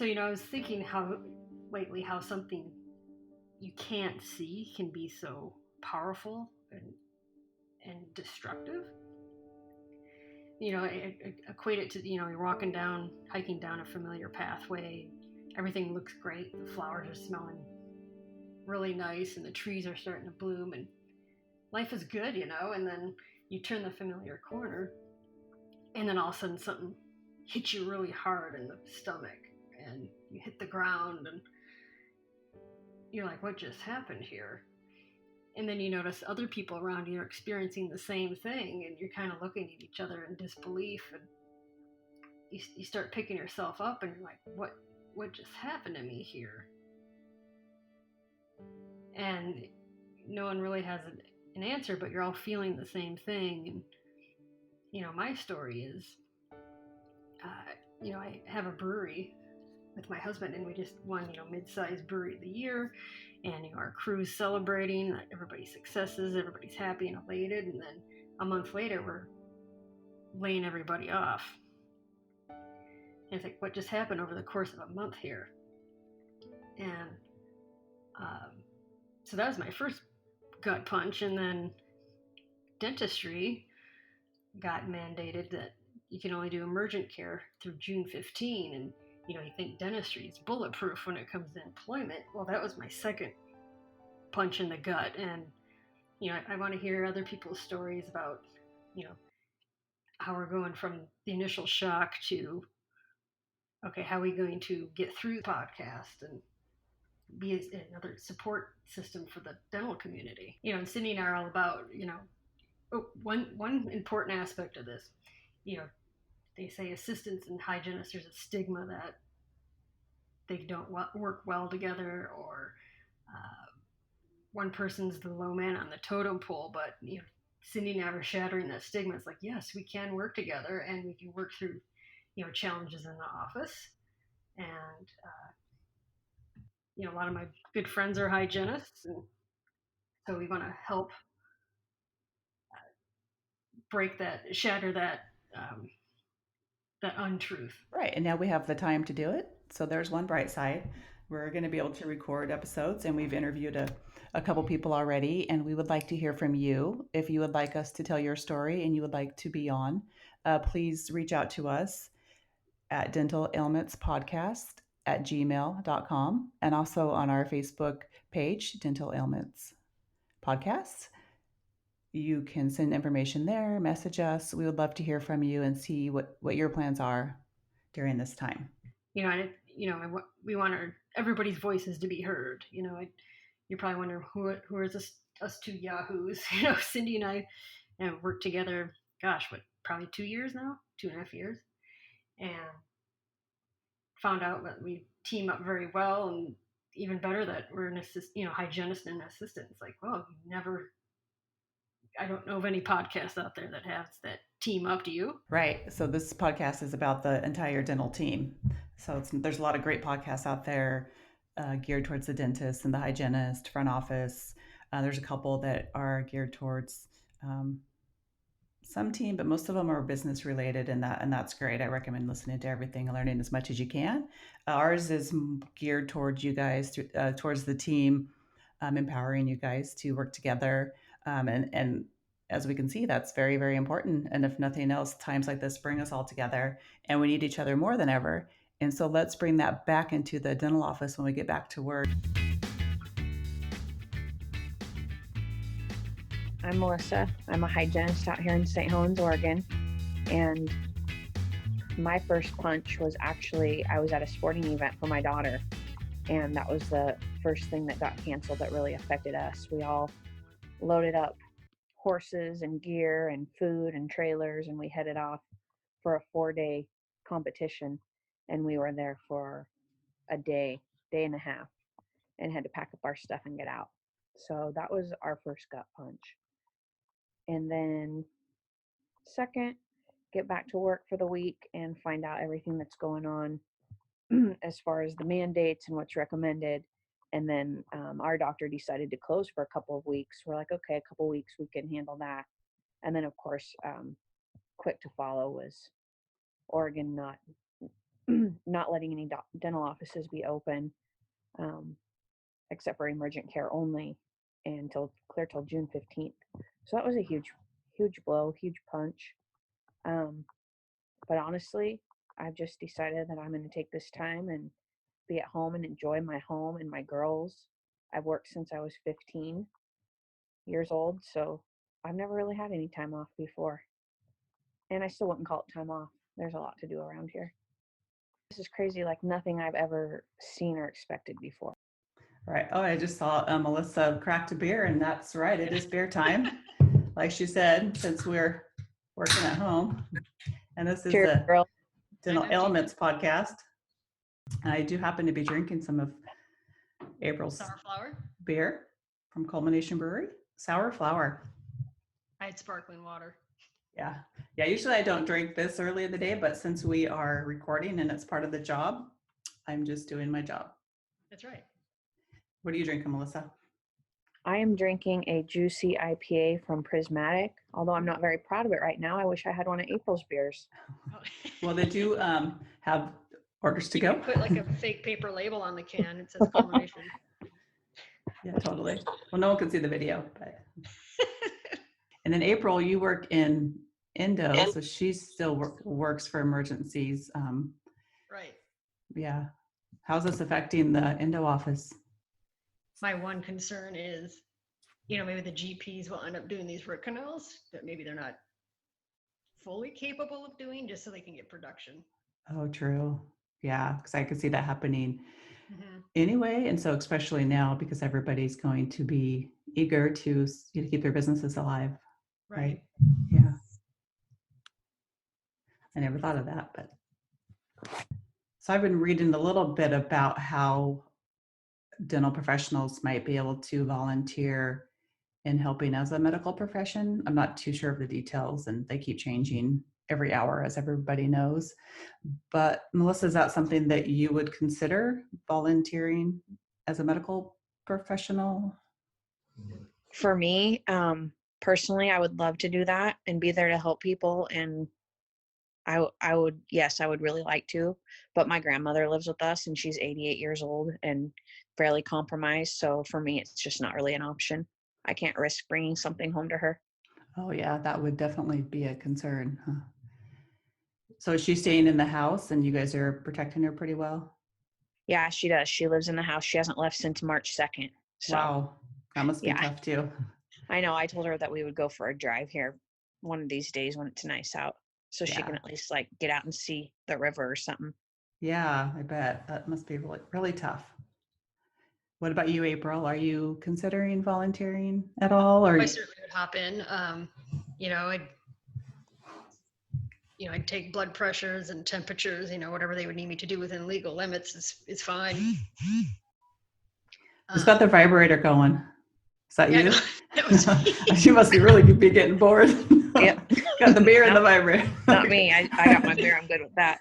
So, I was thinking how lately how something you can't see can be so powerful and destructive. I equate it to, you're hiking down a familiar pathway. Everything looks great. The flowers are smelling really nice and the trees are starting to bloom and life is good, and then you turn the familiar corner and then all of a sudden something hits you really hard in the stomach and you hit the ground and you're like, what just happened here? And then you notice other people around you are experiencing the same thing and you're kind of looking at each other in disbelief, and you start picking yourself up and you're like, what just happened to me here? And no one really has an answer, but you're all feeling the same thing. And my story is, I have a brewery with my husband, and we just won, mid-sized brewery of the year, and our crew's celebrating everybody's successes, everybody's happy and elated, and then a month later we're laying everybody off. And it's like, what just happened over the course of a month here? And so that was my first gut punch. And then dentistry got mandated that you can only do emergent care through June 15, and you think dentistry is bulletproof when it comes to employment. Well, that was my second punch in the gut. And I want to hear other people's stories about how we're going from the initial shock to, okay, how are we going to get through the podcast and be another support system for the dental community. And Cindy and I are all about, one important aspect of this, they say assistants and hygienists, there's a stigma that they don't work well together, or one person's the low man on the totem pole. But Cindy and I were shattering that stigma. It's like, yes, we can work together and we can work through challenges in the office. And a lot of my good friends are hygienists, and so we want to help shatter that untruth. Right. And now we have the time to do it. So there's one bright side. We're going to be able to record episodes, and we've interviewed a couple people already. And we would like to hear from you. If you would like us to tell your story and you would like to be on, please reach out to us at dentalailmentspodcast@gmail.com, and also on our Facebook page, Dental Ailments Podcasts. You can send information there, message us. We would love to hear from you and see what your plans are during this time. We want everybody's voices to be heard. You're probably wondering who is us two yahoos. Cindy and I have worked together, gosh, probably 2 years now, 2.5 years, and found out that we team up very well, and even better that we're an hygienist and an assistant. It's like, well, I don't know of any podcast out there that has that team up. Do you? Right. So this podcast is about the entire dental team. So there's a lot of great podcasts out there geared towards the dentist and the hygienist, front office. There's a couple that are geared towards some team, but most of them are business related, and that's great. I recommend listening to everything and learning as much as you can. Ours is geared towards you guys, towards the team, empowering you guys to work together, and as we can see, that's very, very important. And if nothing else, times like this bring us all together, and we need each other more than ever. And so let's bring that back into the dental office when we get back to work. I'm Melissa. I'm a hygienist out here in St. Helens, Oregon. And my first punch was actually, I was at a sporting event for my daughter. And that was the first thing that got canceled that really affected us. We all loaded up horses and gear and food and trailers, and we headed off for a 4-day competition. And we were there for a day and a half, and had to pack up our stuff and get out. So that was our first gut punch. And then second, get back to work for the week and find out everything that's going on as far as the mandates and what's recommended. And then our doctor decided to close for a couple of weeks. We're like, okay, a couple of weeks, we can handle that. And then, of course, quick to follow was Oregon not not letting any dental offices be open, um, except for emergent care only, and clear till June 15th. So that was a huge blow, huge punch. But honestly, I've just decided that I'm going to take this time and be at home and enjoy my home and my girls. I've worked since I was 15 years old, so I've never really had any time off before. And I still wouldn't call it time off. There's a lot to do around here. This is crazy, like nothing I've ever seen or expected before. Right. Oh, I just saw Melissa cracked a beer, and that's right. It is beer time. Like she said, since we're working at home. And this is Cheers, the girl. Dental Elements podcast. I do happen to be drinking some of April's Sour flower. beer from Culmination Brewery. Sour flower. I had sparkling water. Yeah. Usually I don't drink this early in the day, but since we are recording and it's part of the job, I'm just doing my job. That's right. What are you drinking, Melissa? I am drinking a juicy IPA from Prismatic, although I'm not very proud of it right now. I wish I had one of April's beers. Well, did you have orders to you go? Could put like a fake paper label on the can. It says Culmination. Yeah, totally. Well, no one can see the video, but. And then April, you work in endo, so she still works for emergencies. Right. Yeah. How's this affecting the endo office? My one concern is, maybe the GPs will end up doing these root canals that maybe they're not fully capable of doing just so they can get production. Oh, true. Yeah, because I could see that happening anyway. And so especially now, because everybody's going to be eager to keep their businesses alive. Right. Yeah. I never thought of that, but. So I've been reading a little bit about how dental professionals might be able to volunteer in helping as a medical profession. I'm not too sure of the details, and they keep changing every hour, as everybody knows. But Melissa, is that something that you would consider, volunteering as a medical professional? For me, personally, I would love to do that and be there to help people. And I would really like to, but my grandmother lives with us and she's 88 years old and fairly compromised. So for me, it's just not really an option. I can't risk bringing something home to her. Oh yeah, that would definitely be a concern. Huh? So is she staying in the house and you guys are protecting her pretty well? Yeah, she does. She lives in the house. She hasn't left since March 2nd. So, wow, that must be tough too. I know. I told her that we would go for a drive here one of these days when it's nice out. So she can at least like get out and see the river or something. Yeah, I bet that must be really, really tough. What about you, April? Are you considering volunteering at all? Or I certainly would hop in. I'd take blood pressures and temperatures, whatever they would need me to do within legal limits is fine. Who's got the vibrator going? Is that you? That was me. She must be really getting bored. Yep. Got the beer and the vibrator. Not me. I got my beer. I'm good with that.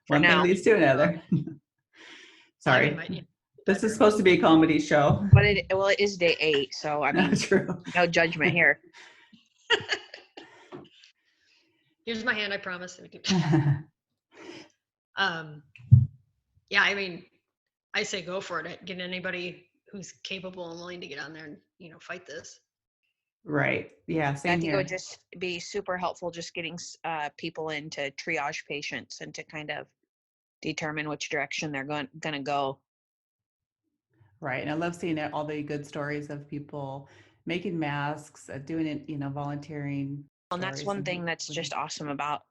One thing leads to another. Sorry. This is supposed to be a comedy show. But it is day 8, so I mean, true. No judgment here. Here's my hand, I promise. Yeah, I mean, I say go for it. Get anybody who's capable and willing to get on there and, fight this. Right. Yeah. Same I think here. it would just be super helpful just getting people in to triage patients and to kind of determine which direction they're going to go. Right. And I love seeing all the good stories of people making masks, doing it, volunteering. And that's one thing that's just awesome about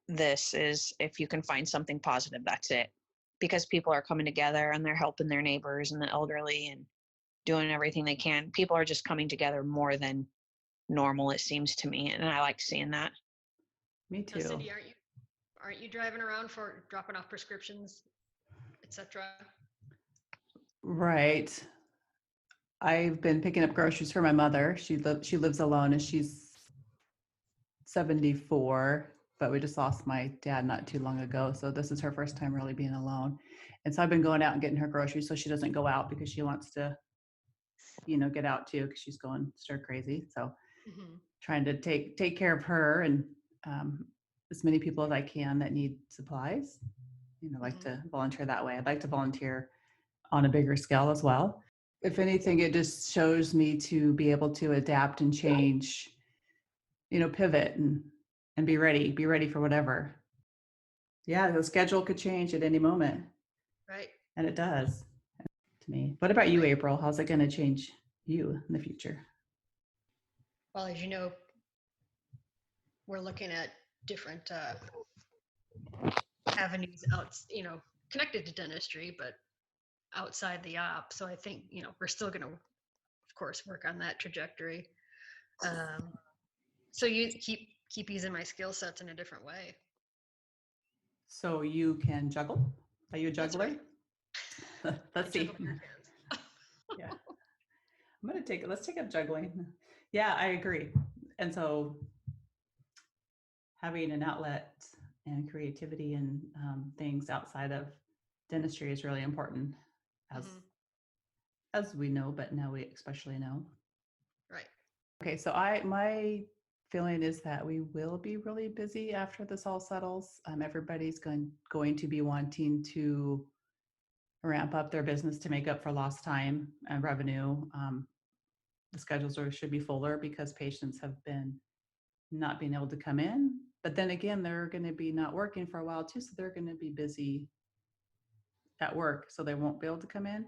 this is if you can find something positive, that's it. Because people are coming together and they're helping their neighbors and the elderly and doing everything they can. People are just coming together more than normal, it seems to me. And I like seeing that. Me too. Now, Cindy, aren't you driving around for dropping off prescriptions, etc.? Right. I've been picking up groceries for my mother. She lives alone and she's 74, but we just lost my dad not too long ago. So this is her first time really being alone. And so I've been going out and getting her groceries so she doesn't go out because she wants to, get out too because she's going stir crazy. So trying to take care of her and as many people as I can that need supplies. Like to volunteer that way. I'd like to volunteer on a bigger scale as well. If anything, it just shows me to be able to adapt and change, pivot and be ready for whatever. Yeah, the schedule could change at any moment. Right. And it does to me. What about you, April? How's it going to change you in the future? Well, as you know, we're looking at different avenues out, connected to dentistry, but outside the op. So I think, we're still going to, of course, work on that trajectory. So you keep using my skill sets in a different way. So you can juggle? Are you a juggler? Let's see. Yeah. Let's take up juggling. Yeah, I agree. And so having an outlet and creativity and things outside of dentistry is really important, as we know, but now we especially know. Right. Okay, so my feeling is that we will be really busy after this all settles. Everybody's going to be wanting to ramp up their business to make up for lost time and revenue. The schedules should be fuller because patients have been not being able to come in. But then again, they're going to be not working for a while too, so they're going to be busy at work, so they won't be able to come in.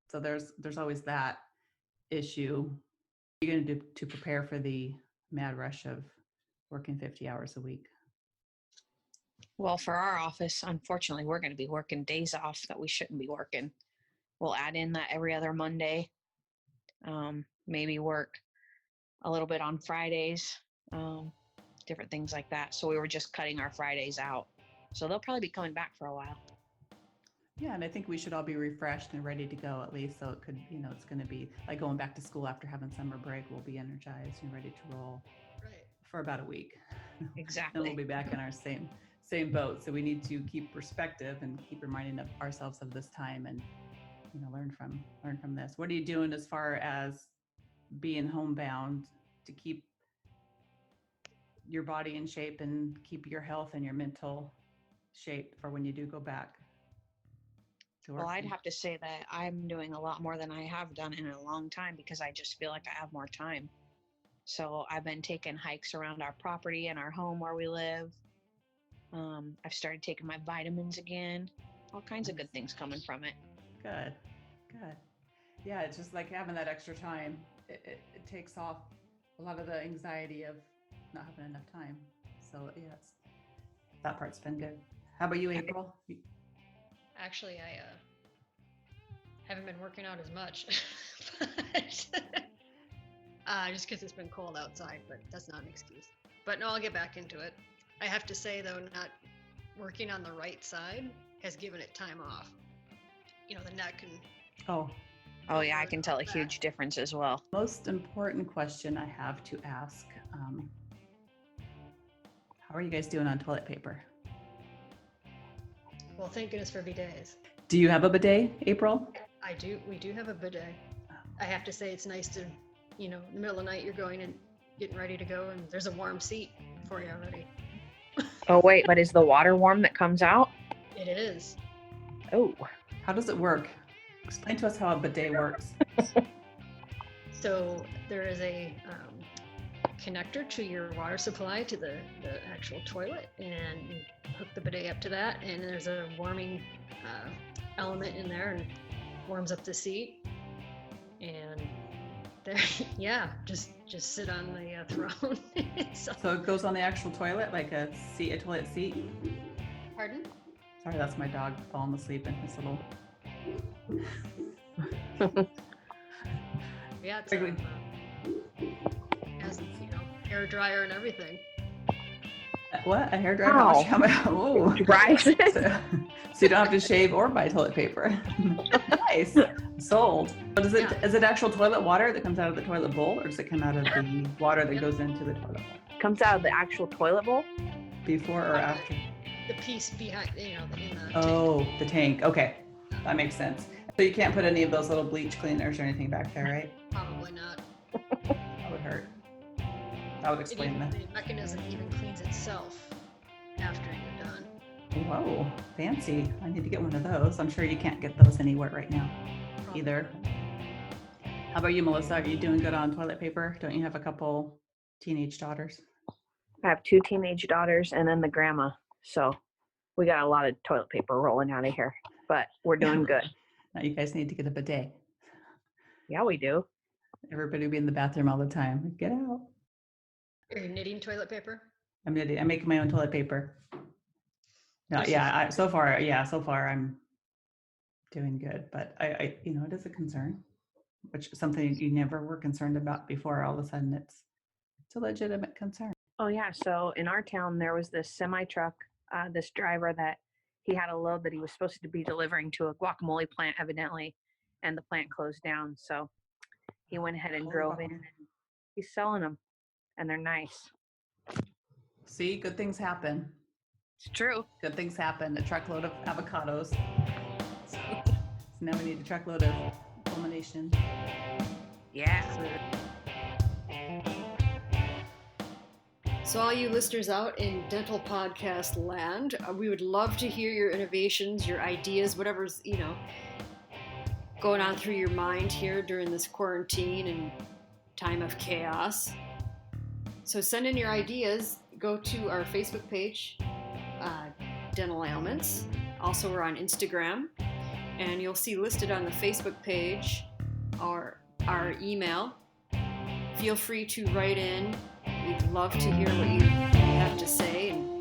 So there's always that issue. What are you going to do to prepare for the mad rush of working 50 hours a week? Well, for our office, unfortunately, we're going to be working days off that we shouldn't be working. We'll add in that every other Monday, maybe work a little bit on Fridays, different things like that. So we were just cutting our Fridays out. So they'll probably be coming back for a while. Yeah, and I think we should all be refreshed and ready to go at least. So it could, it's going to be like going back to school after having summer break. We'll be energized and ready to roll for about a week. Exactly. And we'll be back in our same boat. So we need to keep perspective and keep reminding ourselves of this time and, learn from this. What are you doing as far as being homebound to keep your body in shape and keep your health and your mental shape for when you do go back to work? Well, I'd have to say that I'm doing a lot more than I have done in a long time because I just feel like I have more time. So I've been taking hikes around our property and our home where we live. I've started taking my vitamins again. All kinds of good things coming from it. Good. Yeah, it's just like having that extra time. It takes off a lot of the anxiety of not having enough time. So yes, that part's been good. How about you, April? Actually, I haven't been working out as much, just because it's been cold outside, but that's not an excuse. But no, I'll get back into it. I have to say, though, not working on the right side has given it time off. The neck and... Oh yeah, I can tell a huge difference as well. Most important question I have to ask, how are you guys doing on toilet paper? Well, thank goodness for bidets. Do you have a bidet, April? I do. We do have a bidet. I have to say it's nice to, in the middle of the night, you're going and getting ready to go and there's a warm seat for you already. Oh, wait, but is the water warm that comes out? It is. Oh. How does it work? Explain to us how a bidet works. So there is a connector to your water supply to the actual toilet, and you hook the bidet up to that, and there's a warming element in there and warms up the seat. And there, just sit on the throne. So it goes on the actual toilet, like a toilet seat? Pardon? Sorry, that's my dog falling asleep in his little... Yeah, it's has hair dryer and everything. What? A hair dryer? Oh, dry. So you don't have to shave or buy toilet paper. Nice. Sold. But is it actual toilet water that comes out of the toilet bowl, or does it come out of the water that goes into the toilet bowl? Comes out of the actual toilet bowl? Before or after? The piece behind, in the tank. The tank. Okay. That makes sense. So you can't put any of those little bleach cleaners or anything back there, right? Probably not. That would hurt. That would explain that. The mechanism even cleans itself. after you're done. Whoa, fancy. I need to get one of those. I'm sure you can't get those anywhere right now either. How about you, Melissa? Are you doing good on toilet paper? Don't you have a couple teenage daughters? I have 2 teenage daughters and then the grandma. So we got a lot of toilet paper rolling out of here, but we're doing good. Now you guys need to get a bidet. Yeah, we do. Everybody will be in the bathroom all the time. Get out. Are you knitting toilet paper? I'm making my own toilet paper. No, yeah, so far I'm doing good, but I it is a concern, which is something you never were concerned about before. All of a sudden it's a legitimate concern. Oh yeah, so in our town there was this semi truck, this driver that he had a load that he was supposed to be delivering to a guacamole plant evidently, and the plant closed down. So he went ahead and drove in and he's selling them, and they're nice. See, good things happen. It's true. Good things happen. A truckload of avocados. So now we need a truckload of culmination. Yeah. So all you listeners out in dental podcast land, we would love to hear your innovations, your ideas, whatever's, going on through your mind here during this quarantine and time of chaos. So send in your ideas. Go to our Facebook page, Dental Ailments. Also, we're on Instagram. And you'll see listed on the Facebook page our email. Feel free to write in. We'd love to hear what you have to say and